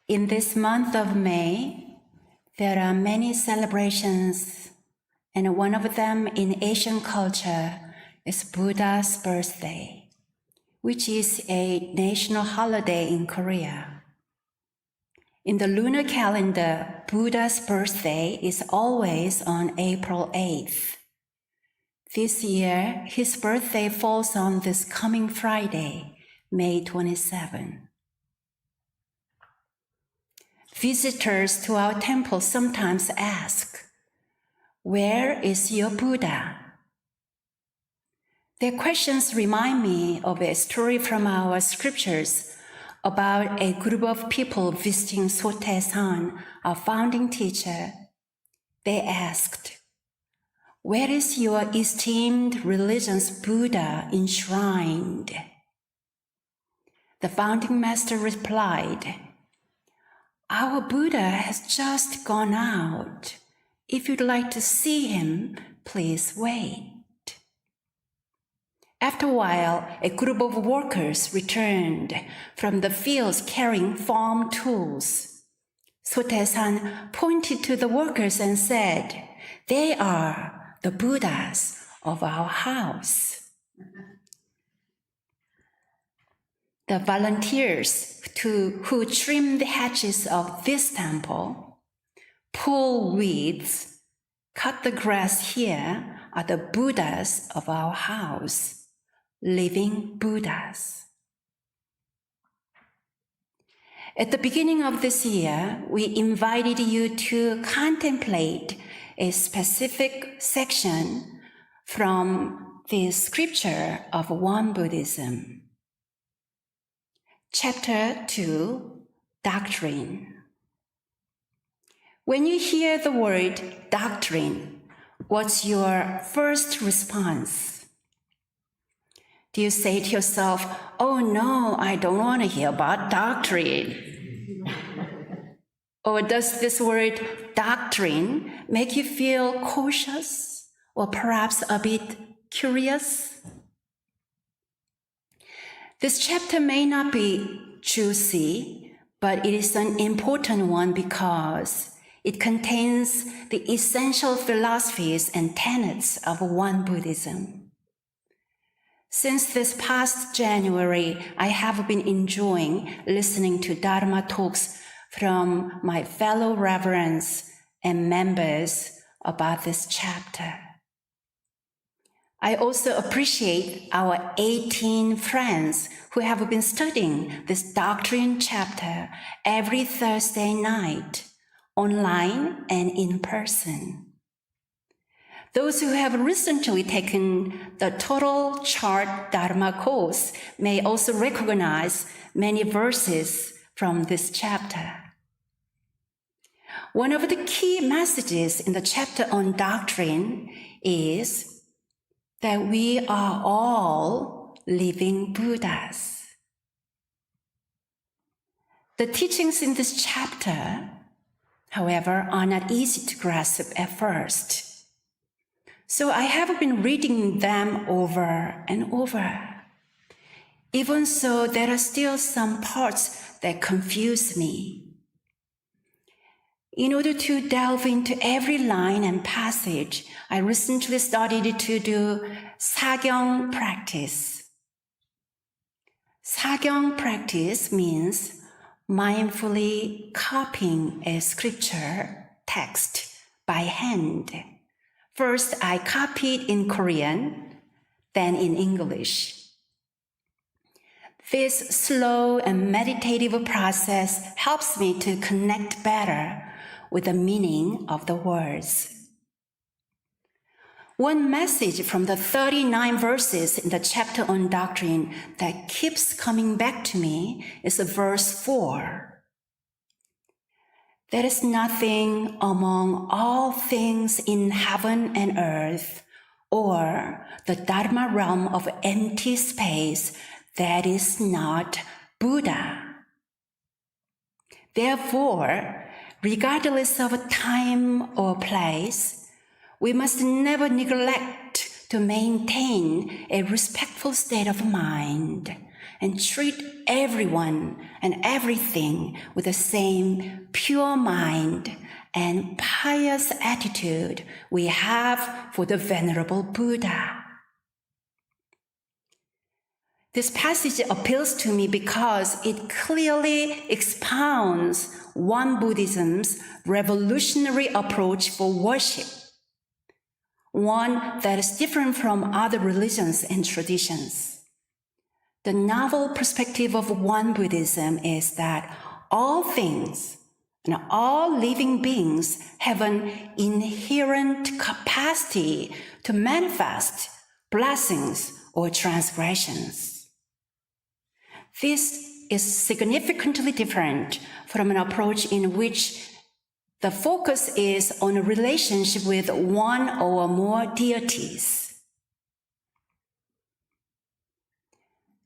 In this month of May, there are many celebrations, and one of them in Asian culture is Buddha's birthday, which is a national holiday in Korea. In the lunar calendar, Buddha's birthday is always on April 8th. This year, his birthday falls on this coming Friday, May 27. Visitors to our temple sometimes ask, "Where is your Buddha?" Their questions remind me of a story from our scriptures about a group of people visiting Sotaesan, our founding teacher. They asked, "Where is your esteemed religion's Buddha enshrined?" The founding master replied, "Our Buddha has just gone out. If you'd like to see him, please wait." After a while, a group of workers returned from the fields carrying farm tools. Sotaesan pointed to the workers and said, "They are the Buddhas of our house." The volunteers who trim the hedges of this temple, pull weeds, cut the grass here are the Buddhas of our house, living Buddhas. At the beginning of this year, we invited you to contemplate a specific section from the scripture of Buddhism. Chapter 2, Doctrine. When you hear the word doctrine, what's your first response? Do you say to yourself, "Oh no, I don't want to hear about doctrine"? Or does this word doctrine make you feel cautious or perhaps a bit curious? This chapter may not be juicy, but it is an important one because it contains the essential philosophies and tenets of Buddhism. Since this past January, I have been enjoying listening to Dharma talks from my fellow reverends and members about this chapter. I also appreciate our 18 friends who have been studying this doctrine chapter every Thursday night, online and in person. Those who have recently taken the Total Chart Dharma course may also recognize many verses from this chapter. One of the key messages in the chapter on doctrine is that we are all living Buddhas. The teachings in this chapter, however, are not easy to grasp at first. So I have been reading them over and over. Even so, there are still some parts that confuse me. In order to delve into every line and passage, I recently started to do 사경 practice. 사경 practice means mindfully copying a scripture text by hand. First, I copied in Korean, then in English. This slow and meditative process helps me to connect better with the meaning of the words. One message from the 39 verses in the chapter on doctrine that keeps coming back to me is verse 4. There is nothing among all things in heaven and earth or the Dharma realm of empty space that is not Buddha. Therefore, regardless of time or place, we must never neglect to maintain a respectful state of mind, and treat everyone and everything with the same pure mind and pious attitude we have for the Venerable Buddha. This passage appeals to me because it clearly expounds Won Buddhism's revolutionary approach for worship, one that is different from other religions and traditions. The novel perspective of Won Buddhism is that all things and all living beings have an inherent capacity to manifest blessings or transgressions. This is significantly different from an approach in which the focus is on a relationship with one or more deities.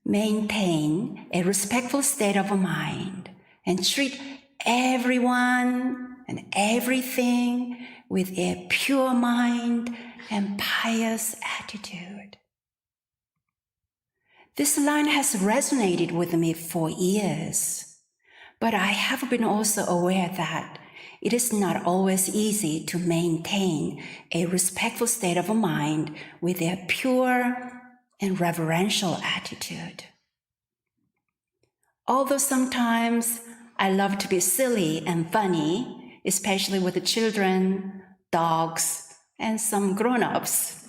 Maintain a respectful state of mind and treat everyone and everything with a pure mind and pious attitude. This line has resonated with me for years, but I have been also aware that it is not always easy to maintain a respectful state of mind with a pure and reverential attitude. Although sometimes I love to be silly and funny, especially with the children, dogs, and some grown-ups,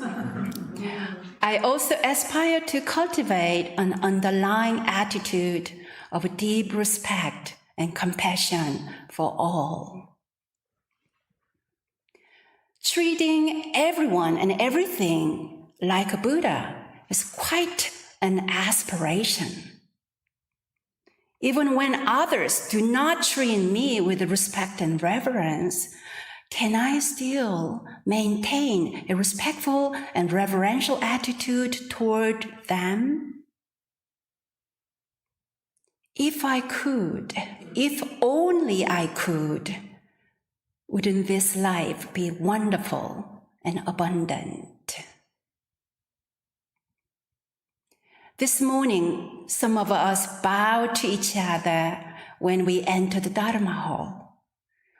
I also aspire to cultivate an underlying attitude of deep respect and compassion for all. Treating everyone and everything like a Buddha is quite an aspiration. Even when others do not treat me with respect and reverence, can I still maintain a respectful and reverential attitude toward them? If I could, if only I could, wouldn't this life be wonderful and abundant? This morning, some of us bowed to each other when we entered the Dharma hall.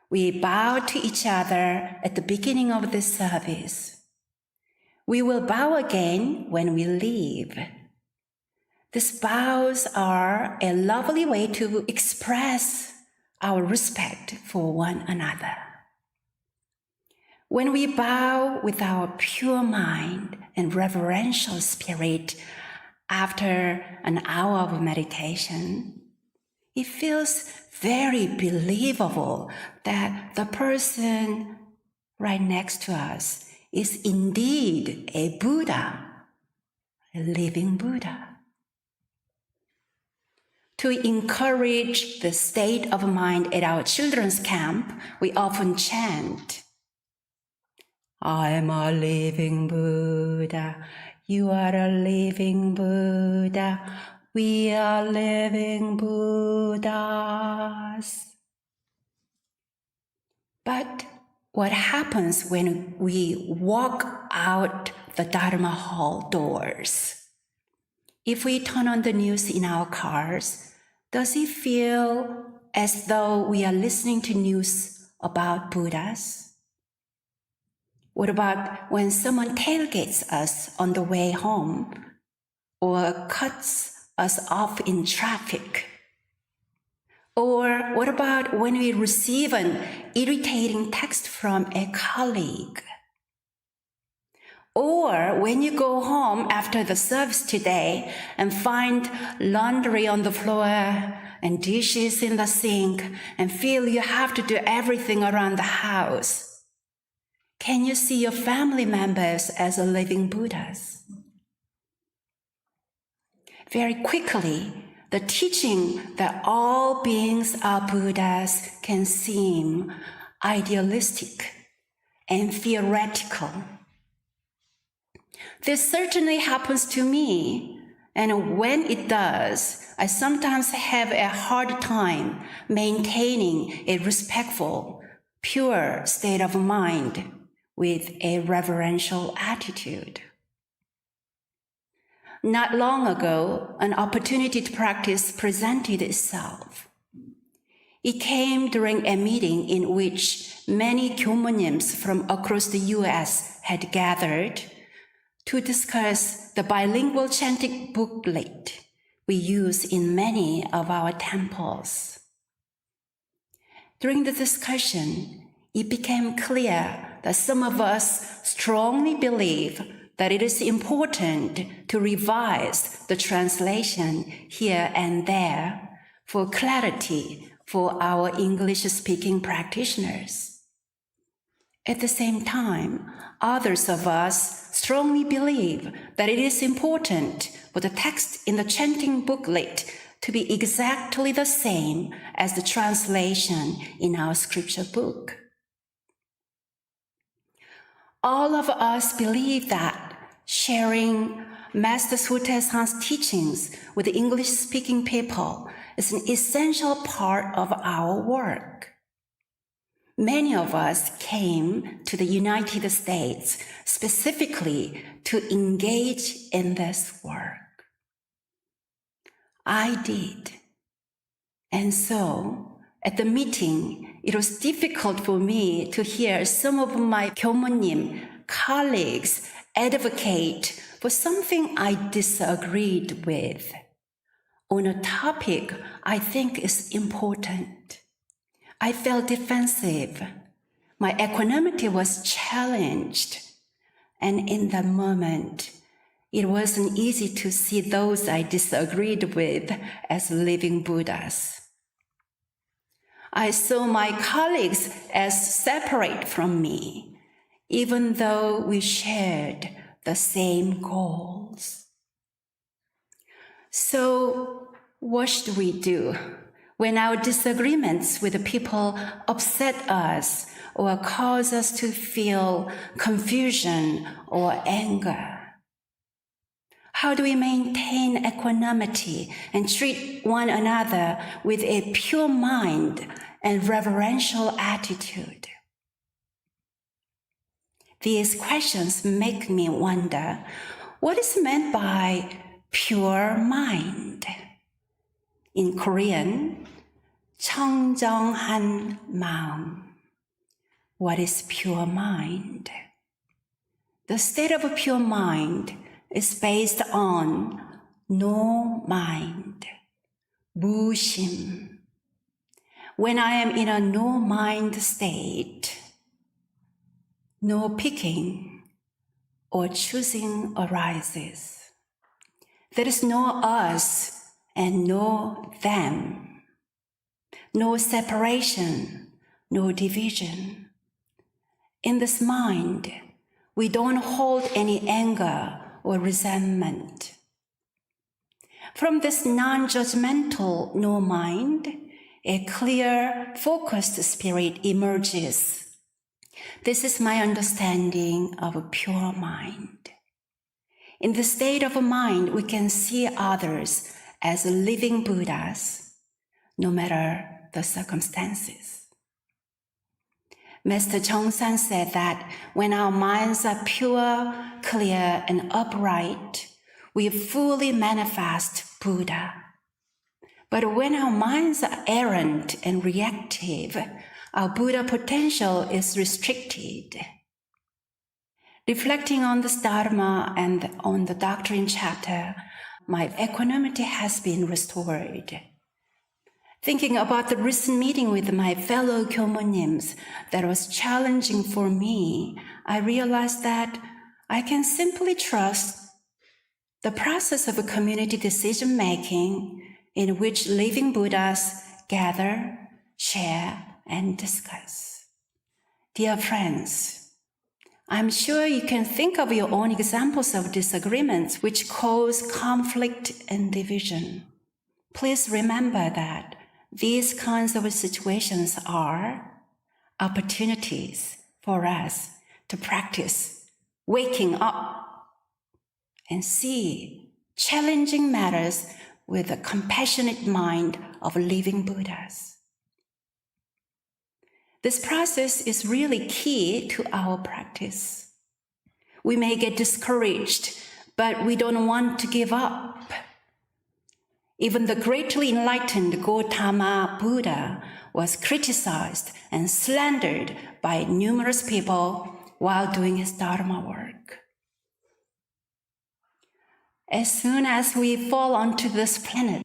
We bowed to each other at the beginning of this service. We will bow again when we leave. These bows are a lovely way to express our respect for one another. When we bow with our pure mind and reverential spirit after an hour of meditation, it feels very believable that the person right next to us is indeed a Buddha, a living Buddha. To encourage the state of mind at our children's camp, we often chant, I am a living Buddha, you are a living Buddha, we are living Buddhas. But what happens when we walk out the Dharma hall doors? If we turn on the news in our cars, does it feel as though we are listening to news about Buddhas? What about when someone tailgates us on the way home or cuts us off in traffic? Or what about when we receive an irritating text from a colleague? Or when you go home after the service today and find laundry on the floor and dishes in the sink and feel you have to do everything around the house? Can you see your family members as living Buddhas? Very quickly, the teaching that all beings are Buddhas can seem idealistic and theoretical. This certainly happens to me, and when it does, I sometimes have a hard time maintaining a respectful, pure state of mind with a reverential attitude. Not long ago, an opportunity to practice presented itself. It came during a meeting in which many Kyomunims from across the US had gathered to discuss the bilingual chanting booklet we use in many of our temples. During the discussion, it became clear that some of us strongly believe that it is important to revise the translation here and there for clarity for our English-speaking practitioners. At the same time, others of us strongly believe that it is important for the text in the chanting booklet to be exactly the same as the translation in our scripture book. All of us believe that sharing Master Sotaesan's teachings with English-speaking people is an essential part of our work. Many of us came to the United States specifically to engage in this work. I did. And so, at the meeting, it was difficult for me to hear some of my Kyomunim colleagues advocate for something I disagreed with on a topic I think is important. I felt defensive. My equanimity was challenged. And in that moment, it wasn't easy to see those I disagreed with as living Buddhas. I saw my colleagues as separate from me, even though we shared the same goals. So, what should we do when our disagreements with the people upset us or cause us to feel confusion or anger? How do we maintain equanimity and treat one another with a pure mind and reverential attitude? These questions make me wonder, what is meant by pure mind? In Korean, 청정한 마음. What is pure mind? The state of a pure mind is based on no mind, 무심. When I am in a no mind state, no picking or choosing arises. There is no us and no them, no separation, no division. In this mind, we don't hold any anger or resentment. From this non-judgmental no mind, a clear, focused spirit emerges. This is my understanding of a pure mind. In the state of a mind, we can see others as living Buddhas, no matter the circumstances. Master Chongsan said that when our minds are pure, clear, and upright, we fully manifest Buddha. But when our minds are errant and reactive, our Buddha potential is restricted. Reflecting on this Dharma and on the doctrine chapter, my equanimity has been restored. Thinking about the recent meeting with my fellow Kyomunims that was challenging for me, I realized that I can simply trust the process of a community decision-making in which living Buddhas gather, share, and discuss. Dear friends, I'm sure you can think of your own examples of disagreements which cause conflict and division. Please remember that these kinds of situations are opportunities for us to practice waking up and see challenging matters with a compassionate mind of living Buddhas. This process is really key to our practice. We may get discouraged but we don't want to give up. Even the greatly enlightened Gautama Buddha was criticized and slandered by numerous people while doing his Dharma work. As soon as we fall onto this planet,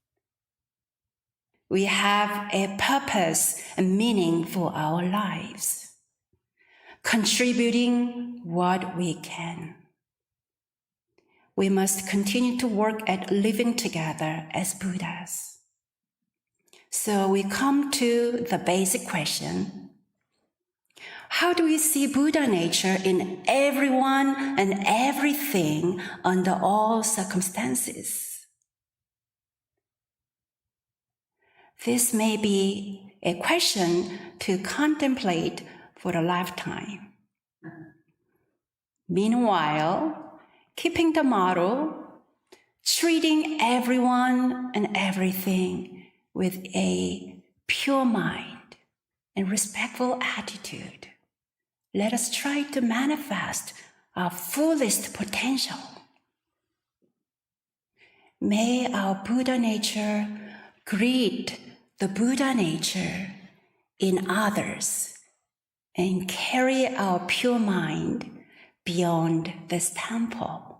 we have a purpose and meaning for our lives, contributing what we can. We must continue to work at living together as Buddhas. So we come to the basic question: how do we see Buddha nature in everyone and everything under all circumstances? This may be a question to contemplate for a lifetime. Meanwhile, keeping the motto, treating everyone and everything with a pure mind and respectful attitude, let us try to manifest our fullest potential. May our Buddha nature greet the Buddha nature in others and carry our pure mind beyond this temple.